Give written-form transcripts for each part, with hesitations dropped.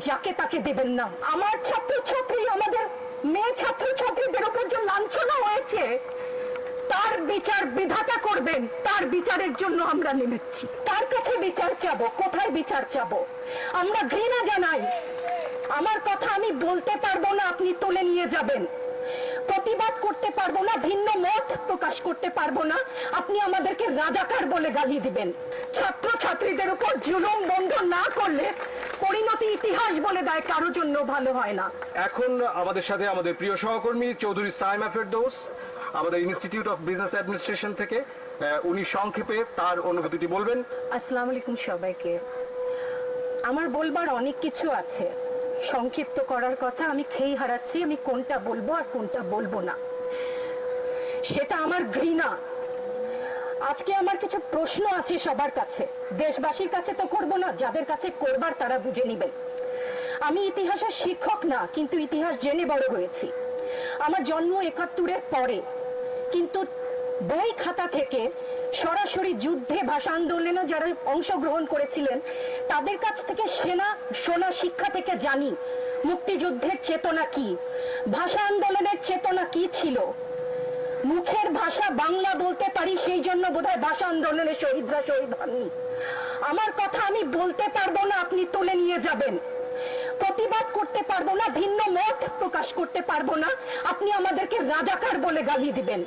যাকে তাকে দেবেন না। আমার ছাত্রছাত্রী, আমাদের মেয়ে ছাত্রছাত্রীদের উপর যে লাঞ্ছনা হয়েছে তার বিচার বিধাতা করবেন, তার বিচারের জন্য আমরা নেমেছি। তার কাছে বিচার চাবো, কোথায় বিচার চাবো? আমরা ঘৃণা জানাই। আমার কথা আমি বলতে পারবো না, আপনি তুলে নিয়ে যাবেন। প্রতিবাদ করতে পারবো না, ভিন্ন মত প্রকাশ করতে পারবো না, আপনি আমাদেরকে রাজাকার বলে গালি দিবেন। ছাত্র ছাত্রীদের উপর জুলুম বন্ধ না করলে পরিণতি ইতিহাস বলে দেয় কারোর জন্য ভালো হয় না। এখন আমাদের সাথে আমাদের প্রিয় সহকর্মী চৌধুরী সাইমা ফেরদৌস আমাদের ইনস্টিটিউট অফ বিজনেস অ্যাডমিনিস্ট্রেশন থেকে, উনি সংক্ষেপে তার অনুভূতিটি বলবেন। আসসালামু আলাইকুম সবাইকে। আমার বলবার অনেক কিছু আছে, সংক্ষিপ্ত করার কথা আমি খেই হারাচ্ছি, আমি কোনটা বলবো আর কোনটা বলবো না সেটা আমার ঘৃণা। আজকে আমার কিছু প্রশ্ন আছে সবার কাছে, দেশবাসীর কাছে তো করব না, যাদের কাছে করবার তারা বুঝে নেবেন। আমি ইতিহাসের শিক্ষক না, কিন্তু ইতিহাস জেনে বড় হয়েছি। আমার জন্ম ৭১-এর পরে, কিন্তু বই খাতা থেকে সরাসরি যুদ্ধে, ভাষা আন্দোলনে যারা অংশগ্রহণ করেছিলেন তাদের কাছ থেকে শোনা শিক্ষা থেকে জানি মুক্তিযুদ্ধের চেতনা কি, ভাষা আন্দোলনের চেতনা কি ছিল। মুখের ভাষা বাংলা বলতে পারি, সেই জন্য বোধহয় ভাষা আন্দোলনের শহীদরা শহীদ হননি। আমার কথা আমি বলতে পারবো না, আপনি তুলে নিয়ে যাবেন। প্রতিবাদ করতে পারবো না, ভিন্ন মত প্রকাশ করতে পারবো না, আপনি আমাদেরকে রাজাকার বলে গালি দিবেন।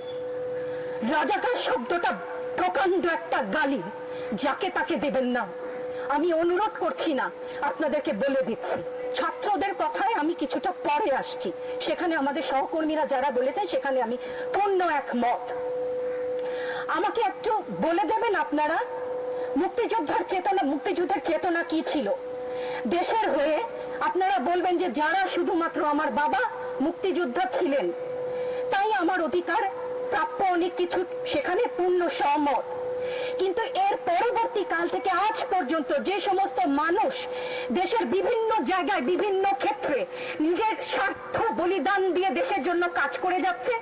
রাজাকার শব্দটা প্রকাণ্ড একটা গালি, যাকে তাকে দেবেন না। আমি অনুরোধ করছি না, আপনাদেরকে বলে দিচ্ছি। ছাত্রদের কথায় আমি কিছুটা পরে আসছি, সেখানে আমাদের সহকর্মীরা যারা বলেছে সেখানে আমি পূর্ণ একমত। আমাকে একটু বলে দেবেন আপনারা, মুক্তিযুদ্ধের চেতনা কি ছিল দেশের হয়ে? আপনারা বলবেন যে যারা শুধুমাত্র আমার বাবা মুক্তিযোদ্ধা ছিলেন তাই আমার অধিকার প্রাপ্য অনেক কিছু, সেখানে পূর্ণ সহমত। কিন্তু এর পরবর্তী কাল থেকে আজ পর্যন্ত যে সমস্ত মানুষ দেশের বিভিন্ন জায়গায় বিভিন্ন ক্ষেত্রে নিজের স্বার্থ বলিদান দিয়ে দেশের জন্য কাজ করে যাচ্ছে,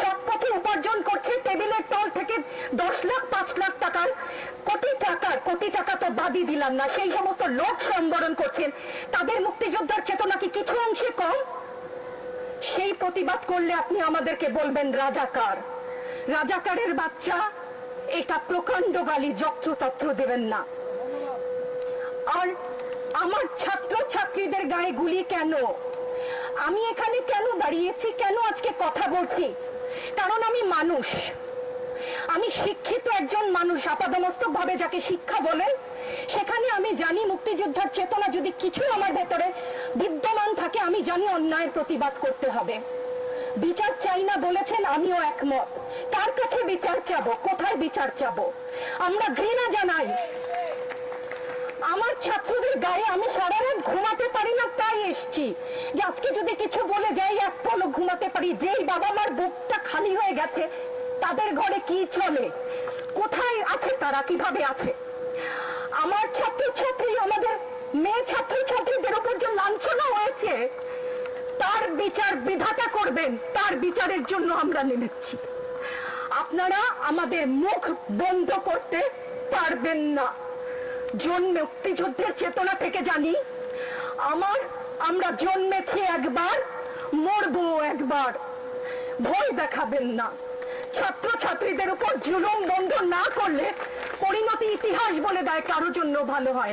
সৎ পথে উপার্জন করছে, টেবিলের তল থেকে 10 লাখ 5 লাখ টাকার কোটি টাকা তো বাদই দিলাম না, সেই সমস্ত লোক সম্বরণ করছেন, তাদের মুক্তিযোদ্ধার চেতনা কি কিছু অংশে কম? সেই প্রতিবাদ করলে আপনি আমাদেরকে বলবেন রাজাকার। রাজাকারের বাচ্চা, এটা প্রকাণ্ড গালি, যত্রতত্র দেবেন না। আর আমার ছাত্র ছাত্রীদের গায়ে গুলি কেন? আমি এখানে কেন দাঁড়িয়েছি, কেন আজকে কথা বলছি? কারণ আমি মানুষ, আমি শিক্ষিত একজন মানুষ, আপাদমস্তক ভাবে যাকে শিক্ষা বলেন। সেখানে আমি জানি মুক্তিযোদ্ধার চেতনা যদি কিছু আমার ভেতরে বিদ্যমান থাকে, আমি জানি অন্যায়ের প্রতিবাদ করতে হবে। বিচার চাই না বলেছেন, আমিও একমত। তার কাছে বিচার চাবো, কোথায় বিচার চাবো? আমরা ঘৃণা জানাই। আমার ছাত্রদের গায়ে আমি সারা রাত ঘুমাতে পারি না, তাই এসছি যে আজকে যদি কিছু বলে যাই এক পলক ঘুমাতে পারি। যেই বাবা মার বুকটা খালি হয়ে গেছে, তাদের ঘরে কি চলে, কোথায় আছে তারা, কিভাবে আছে? আমার ছাত্রছাত্রী, আমাদের মেয়ে ছাত্রছাত্রীদের উপর যে লাঞ্ছনা হয়েছে তার বিচার বিধাতা করবেন, তার বিচারের জন্য আমরা নেমেছি। আপনারা আমাদের মুখ বন্ধ করতে পারবেন না। মুক্তিযুদ্ধের চেতনা থেকে জানি, আমরা জন্মেছি একবার, মরবো একবার। ভয় দেখাবেন না। ছাত্র ছাত্রীদের উপর জুলুম বন্ধ না করলে পরিণতি ইতিহাস বলে দেয় কারোর জন্য ভালো হয় না।